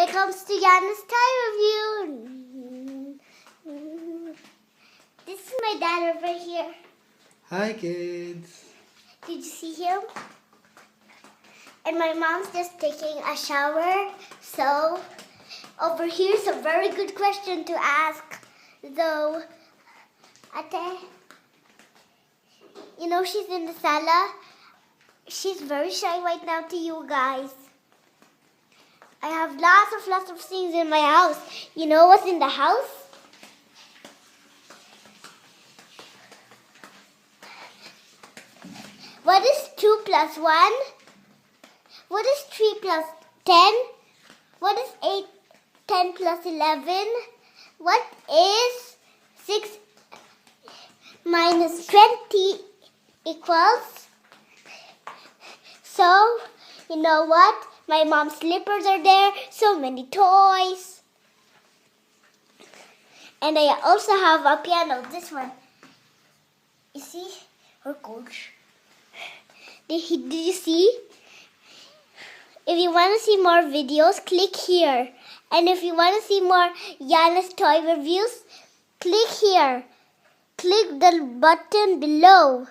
Welcome to Yana's Toy Review. This is my dad over here. Hi kids. Did you see him? And my mom's just taking a shower. So over here's a very good question to ask. Though, Ate, you know she's in the sala. She's very shy right now to you guys. I have lots of things in my house. You know what's in the house? What is 2 plus 1? What is 3 plus 10? What is 10 plus 11? What is 6 minus 20 equals? So, you know what? My mom's slippers are there. So many toys. And I also have a piano. This one. You see? Her coach. Did you see? If you want to see more videos, click here. And if you want to see more Yana's toy reviews, click here. Click the button below.